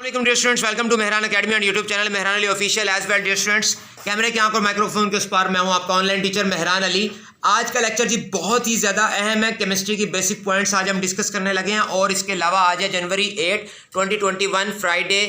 Dear students, welcome to Mehran academy on YouTube channel Mehran Ali official as well. Dear students, कैमरे के आंख और microphone के उस पार मैं हूं आपका ऑनलाइन टीचर मेहरान अली। आज का लेक्चर जी बहुत ही ज़्यादा अहम है। केमिस्ट्री की बेसिक पॉइंट्स आज हम डिस्कस करने लगे हैं और इसके अलावा आज है जनवरी 8, 2021 फ्राइडे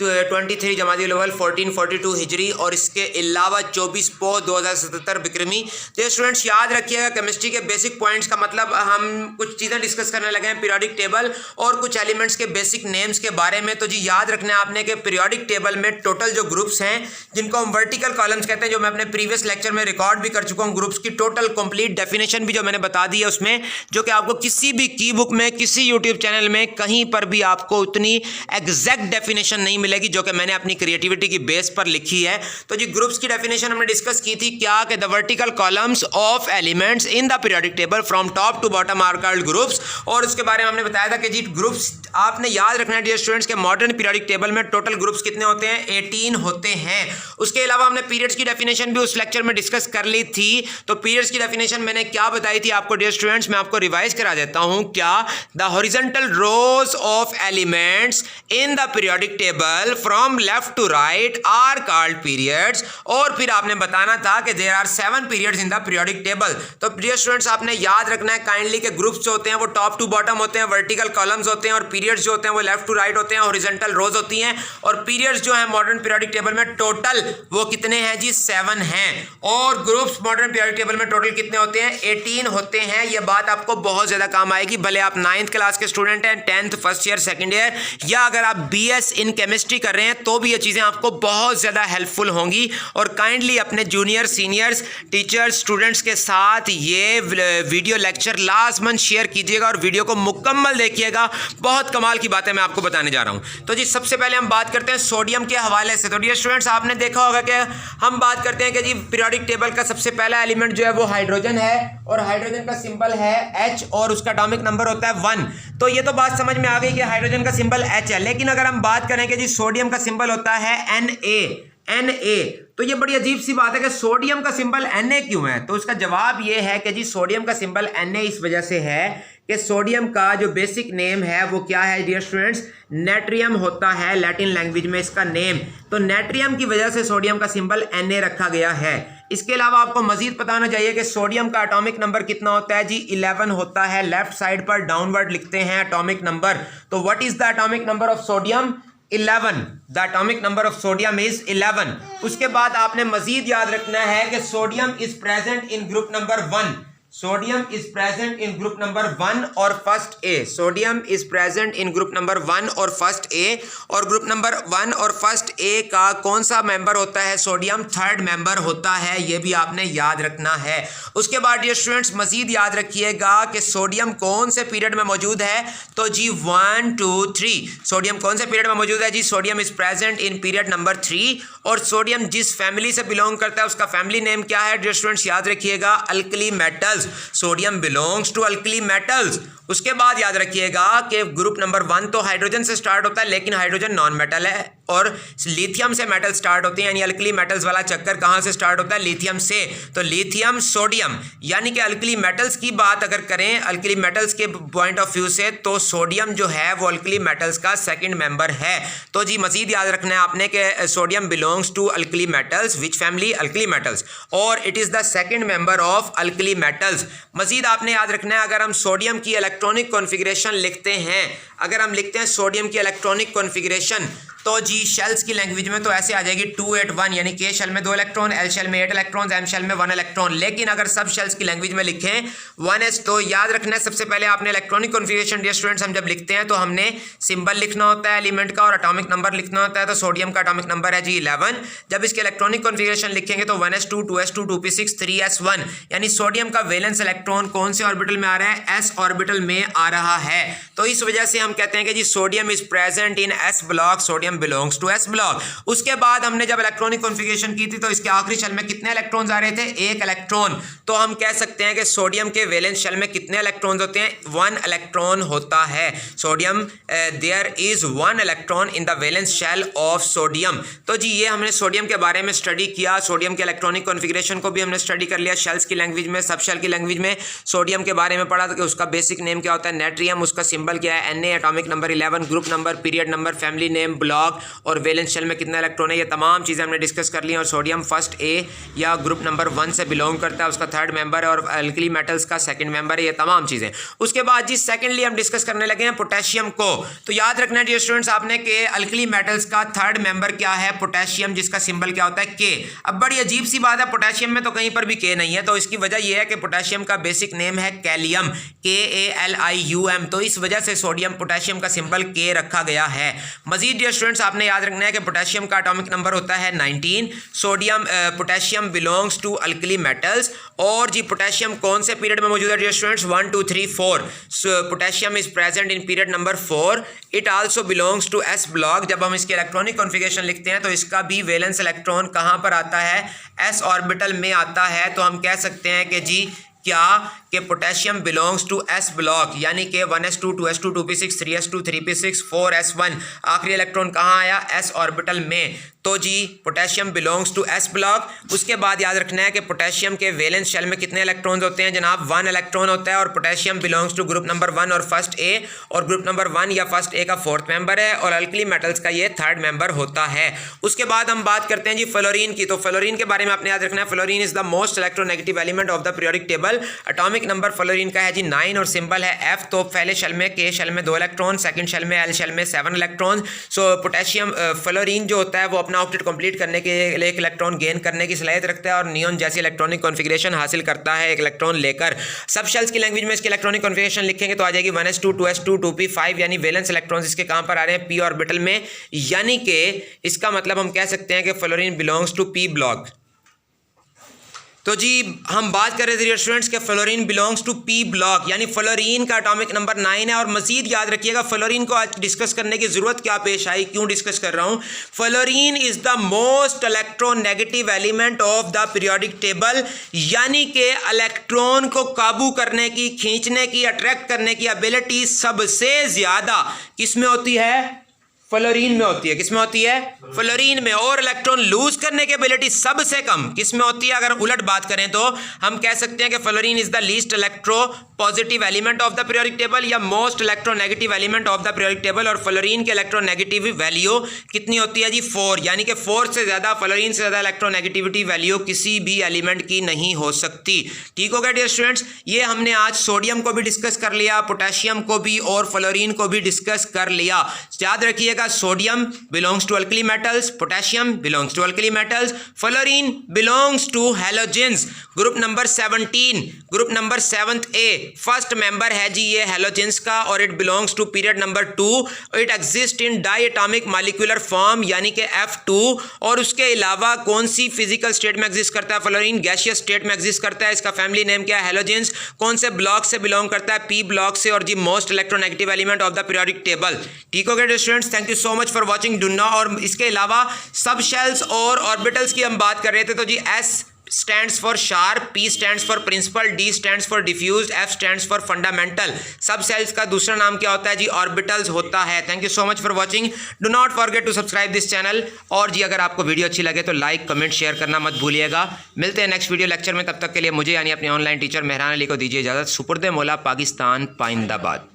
23 जमाती अव्वल 1442 हिजरी और इसके अलावा 24 पो 2077 बिक्रमी। तो स्टूडेंट्स याद रखिएगा, केमिस्ट्री के बेसिक पॉइंट्स का मतलब हम कुछ चीज़ें डिस्कस करने लगे हैं, पीरियोडिक टेबल और कुछ एलिमेंट्स के बेसिक नेम्स के बारे में। तो जी याद रखना है आपने कि पीरियोडिक टेबल में टोटल जो ग्रुप्स हैं जिनको हम वर्टिकल कॉलम्स कहते हैं, जो मैं अपने प्रीवियस लेक्चर में रिकॉर्ड भी कर चुका हूँ, ग्रुप्स की टोटल कंप्लीट डेफिनेशन भी जो मैंने बता दी है उसमें, जो कि आपको किसी भी की बुक में किसी यूट्यूब चैनल में कहीं पर भी आपको उतनी एग्जैक्ट डेफिनेशन नहीं मिलेगी जो कि मैंने अपनी क्रिएटिविटी की बेस पर लिखी है। तो जी ग्रुप्स की डेफिनेशन हमने डिस्कस की थी क्या कि the vertical columns of elements in the periodic table from top to bottom are called groups. और उसके बारे में हमने बताया था कि जी ग्रुप्स आपने याद रखना है डियर स्टूडेंट्स के मॉडर्न पीरियोडिक टेबल में टोटल ग्रुप्स कितने होते हैं, 18 होते हैं। उसके अलावा हमने पीरियड्स की डेफिनेशन भी उस लेक्चर में डिस्कस कर ली थी। तो पीरियड्स की डेफिनेशन मैंने क्या बताई थी आपको डियर स्टूडेंट्स, मैं आपको रिवाइज करा देता हूं। क्या the horizontal rows of elements in the periodic table from left to right are called periods. और फिर आपने बताना था कि there are 7 periods in the periodic table. तो डियर स्टूडेंट्स आपने याद रखना है काइंडली के ग्रुप्स होते हैं वो टॉप टू बॉटम होते हैं, वर्टिकल कॉलम्स होते हैं, और पीरियड्स जो होते हैं वो लेफ्ट टू राइट होते हैं, हॉरिजॉन्टल रोज होती हैं। और पीरियड्स जो है मॉडर्न पीरियोडिक टेबल में टोटल वो कितने हैं जी, 7 हैं। और ग्रुप्स मॉडर्न पीरियोडिक टेबल में टोटल कितने होते हैं, 18 होते हैं। ये बात आपको बहुत ज्यादा काम आएगी, भले आप 9th क्लास के स्टूडेंट हैं, 10th first year second year, या अगर आप BS इन केमिस्ट्री कर रहे हैं तो भी ये चीजें आपको बहुत ज्यादा हेल्पफुल होंगी। और काइंडली अपने जूनियर सीनियर्स टीचर्स स्टूडेंट्स के साथ ये वीडियो लेक्चर लाजमन शेयर कीजिएगा और वीडियो को मुकम्मल देखिएगा। बहुत कमाल की बातें मैं आपको बताने जा रहा हूं। तो जी सबसे पहले हम बात करते हैं सोडियम के हवाले से। तो डियर स्टूडेंट्स आपने देखा होगा कि हम बात करते हैं कि जी पीरियोडिक टेबल का सबसे पहला एलिमेंट जो है वो हाइड्रोजन है और हाइड्रोजन का सिंबल है H और उसका एटॉमिक नंबर होता है 1। तो ये तो बात समझ में आ गई कि हाइड्रोजन का सिंबल H है। लेकिन अगर हम बात करें कि जी सोडियम का सिंबल होता है Na, तो ये बड़ी अजीब सी बात है कि सोडियम का सिंबल Na क्यों है। तो उसका जवाब ये है कि जी सोडियम का सिंबल Na इस वजह से है कि सोडियम का जो बेसिक नेम है वो क्या है डियर स्टूडेंट्स, नेट्रियम होता है लैटिन लैंग्वेज में इसका नेम। तो नेट्रियम की वजह से सोडियम का सिंबल Na रखा गया है। इसके अलावा आपको मजीद पता होना चाहिए कि सोडियम का एटॉमिक नंबर कितना होता है जी, 11 होता है। लेफ्ट साइड पर डाउनवर्ड लिखते हैं एटॉमिक नंबर। तो what is the atomic number of sodium, 11। The atomic number of sodium is 11। उसके बाद आपने मजीद याद रखना है कि sodium is present in group number 1। Sodium is present in group number 1 और first A. Sodium is present in group number 1 और first A. और ग्रुप नंबर 1 और फर्स्ट ए का कौन सा मेंबर होता है, सोडियम थर्ड मेंबर होता है। ये भी आपने याद रखना है। उसके बाद डियर स्टूडेंट्स मजीद याद रखिएगा कि सोडियम कौन से पीरियड में मौजूद है। तो जी 1 2 3 सोडियम कौन से पीरियड में मौजूद है जी, sodium is present in period number 3। और सोडियम जिस फैमिली से बिलोंग करता है उसका फैमिली नेम क्या है डियर स्टूडेंट्स, याद रखिएगा alkali metals. Sodium belongs to alkali metals. उसके बाद याद रखिएगा कि ग्रुप नंबर 1 तो हाइड्रोजन से स्टार्ट होता है, लेकिन हाइड्रोजन नॉन मेटल है और लिथियम से मेटल स्टार्ट होते हैं, यानी अल्कली मेटल्स वाला चक्कर कहां से स्टार्ट होता है, लिथियम से। तो लिथियम सोडियम, यानी कि अल्कली मेटल्स की बात अगर करें अल्कली मेटल्स के पॉइंट ऑफ व्यू से, तो सोडियम जो है वो अल्कली मेटल्स का सेकंड मेंबर है। तो जी मजीद याद रखना है आपने कि sodium belongs to alkali metals, which family, alkali metals, और it is the second member of alkali metals. Majeed आपने याद रखना है अगर हम सोडियम की इलेक्ट्रॉनिक कॉन्फ़िगरेशन लिखते हैं, अगर हम लिखते हैं सोडियम की इलेक्ट्रॉनिक कॉन्फ़िगरेशन, तो जी शेल्स की लैंग्वेज में तो ऐसे आ जाएगी 2 8 1, यानी के शेल में 2 इलेक्ट्रॉन, एल शेल में 8 इलेक्ट्रॉन, एम शेल में 1 इलेक्ट्रॉन। लेकिन अगर सब शेल्स की लैंग्वेज में लिखें 1s, तो याद रखना है सबसे पहले आपने इलेक्ट्रॉनिक कॉन्फ़िगरेशन डियर स्टूडेंट्स हम जब लिखते हैं तो हमने सिंबल लिखना होता है एलिमेंट का और एटॉमिक नंबर लिखना होता है। तो सोडियम का एटॉमिक नंबर है जी 11। जब इसके इलेक्ट्रॉनिक कॉन्फ़िगरेशन लिखेंगे तो 1s2 2s2 2p6 3s1, यानी सोडियम का वैलेंस इलेक्ट्रॉन कौन से ऑर्बिटल में आ रहा है, s ऑर्बिटल में आ रहा है। तो इस वजह से हम कहते हैं कि जी sodium is present in s block, sodium belongs to s block. उसके बाद हमने जब इलेक्ट्रॉनिक कॉन्फ़िगरेशन की थी तो इसके आखिरी शेल में कितने इलेक्ट्रॉन्स आ रहे थे, 1 इलेक्ट्रॉन। तो हम कह सकते हैं कि सोडियम के वैलेंस शेल में कितने इलेक्ट्रॉन्स होते हैं, 1 इलेक्ट्रॉन होता है। Sodium there is 1 electron in the valence shell of sodium. तो जी ये हमने सोडियम के बारे में स्टडी किया। सोडियम के इलेक्ट्रॉनिक कॉन्फ़िगरेशन को भी हमने स्टडी कर लिया शेल्स की लैंग्वेज में, सब शेल की लैंग्वेज में। सोडियम के बारे में पढ़ा कि उसका बेसिक नेम क्या होता है, नेट्रियम, उसका सिंबल क्या है Na, atomic number 11, group number, period number, family name, block, block और वैलेंस शेल में कितना इलेक्ट्रॉन है, ये तमाम चीज़ें हमने डिस्कस कर ली। और सोडियम फर्स्ट ए या ग्रुप नंबर 1 से बिलोंग करता है, उसका थर्ड मेंबर है, और अल्कली मेटल्स का सेकंड मेंबर है, ये तमाम चीज़ें। उसके बाद जी सेकेंडली हम डिस्कस करने लगे हैं पोटेशियम को। तो याद रखना डियर स्टूडेंट्स आपने कि अल्कली मेटल्स का थर्ड मेंबर क्या है, पोटेशियम, जिसका सिंबल क्या होता है, के। अब बड़ी अजीब सी बात है, पोटेशियम में तो कहीं पर भी के नहीं है, तो इसकी वजह यह है कि पोटेशियम का बेसिक नेम है कैलियम, KALIUM, तो इस वजह से सोडियम पोटेशियम का सिंबल के रखा गया है। मजीद डियर स्टूडेंट्स आपने याद रखना है कि पोटेशियम का एटॉमिक नंबर होता है 19। Potassium belongs to alkali metals. और जी पोटेशियम कौन से पीरियड में मौजूद है dear students, 1 2 3 4। Potassium is present in period number 4। It also belongs to S block. जब हम इसके इलेक्ट्रॉनिक कॉन्फ़िगरेशन लिखते हैं तो इसका भी वैलेंस इलेक्ट्रॉन कहाँ पर आता है, S ऑर्बिटल में आता है। तो हम कह सकते हैं कि जी क्या कि potassium belongs to S block, यानी कि 1s2 2s2 2p6 3s2 3p6 4s1। आखिरी इलेक्ट्रॉन कहाँ आया, S ऑर्बिटल में। तो जी potassium belongs to S block. उसके बाद याद रखना है कि पोटेशियम के वैलेंस शेल में कितने इलेक्ट्रॉन्स होते हैं जनाब, 1 इलेक्ट्रॉन होता है। और potassium belongs to group number 1 और फर्स्ट ए, और ग्रुप नंबर 1 या फर्स्ट ए का फोर्थ मेंबर है, और अल्कली मेटल्स का ये थर्ड मेंबर होता है। उसके बाद हम बात करते हैं जी फ्लोरीन की। तो फ्लोरीन के बारे में आपने याद रखना है, fluorine is the most electronegative element of the periodic table. Atomic number fluorine का है जी 9 और सिंबल है F। तो पहले शेल में के शेल में 2 इलेक्ट्रॉन, सेकंड शेल में L शेल में 7 इलेक्ट्रॉन। सो पोटेशियम फ्लोरीन जो होता है वो अपना ऑक्टेट कंप्लीट करने के लिए एक इलेक्ट्रॉन गेन करने की सलाहियत रखता है, और नियॉन जैसी इलेक्ट्रॉनिक कॉन्फ़िगरेशन हासिल करता है एक इलेक्ट्रॉन लेकर। सब शेल्स की लैंग्वेज में इसकी इलेक्ट्रॉनिक कॉन्फ़िगरेशन लिखेंगे तो आ जाएगी 1s2 2s2 2p5, यानी वैलेंस इलेक्ट्रॉन्स इसके कहाँ पर आ रहे हैं, p ऑर्बिटल में। यानी कि इसका मतलब हम कह सकते हैं कि fluorine belongs to p block. तो जी हम बात कर रहे थे स्टूडेंट्स के fluorine belongs to P block, यानी फ्लोरीन का एटॉमिक नंबर 9 है। और मजीद याद रखिएगा फ्लोरीन को आज डिस्कस करने की जरूरत क्या पेश आई, क्यों डिस्कस कर रहा हूं। Fluorine is the most electronegative element of the periodic table, यानी कि इलेक्ट्रॉन को काबू करने की, खींचने की, अट्रैक्ट करने की एबिलिटी सबसे ज्यादा किसमें होती है, फ्लोरीन में होती है। किसमें होती है, फ्लोरीन में। और इलेक्ट्रॉन लूज करने की एबिलिटी सबसे कम किसमें होती है। अगर उलट बात करें तो हम कह सकते हैं कि fluorine is the least electropositive element of the periodic table या most electronegative element of the periodic table. और फ्लोरीन के इलेक्ट्रोनेगेटिव वैल्यू कितनी होती है जी, 4, यानी कि 4 से ज्यादा, फ्लोरीन से ज्यादा इलेक्ट्रोनेगेटिविटी वैल्यू किसी भी एलिमेंट की नहीं हो सकती। ठीक हो गया डियर स्टूडेंट्स, ये हमने आज सोडियम को भी डिस्कस कर लिया, पोटेशियम को भी और फ्लोरीन को भी डिस्कस कर लिया। याद रखिएगा sodium belongs to alkali metals, potassium belongs to alkali metals, fluorine belongs to halogens. Group number 17, group number 7th A, first member है जी ये हैलोजेंस का, और it belongs to period number 2। It exist in diatomic molecular form, यानी कि F2। और उसके अलावा कौन सी फिजिकल स्टेट में एग्जिस्ट करता है, फ्लोरीन गैसियस स्टेट में एग्जिस्ट करता है। इसका फैमिली नेम क्या है, हैलोजेंस। कौन से ब्लॉक से बिलोंग करता है, P ब्लॉक से, और जी most electronegative element of the periodic table. ठीक हो गया students, thank you so much for watching डुन्ना। और इसके अलावा सब शेल्स और ऑर्बिटल्स की हम बात कर रहे थे। तो जी S stands for sharp, P stands for principal, D stands for diffused, F stands for fundamental। सब सेल्स का दूसरा नाम क्या होता है जी, ऑर्बिटल्स होता है। Thank you so much for watching, do not forget to subscribe this channel. और जी अगर आपको वीडियो अच्छी लगे तो लाइक कमेंट शेयर करना मत भूलिएगा। मिलते हैं नेक्स्ट वीडियो लेक्चर में, तब तक के लिए मुझे यानी अपने ऑनलाइन टीचर मेहरान अली को दीजिए इजाजत। सुपुर्द मौला, पाकिस्तान, पाइंदाबाद।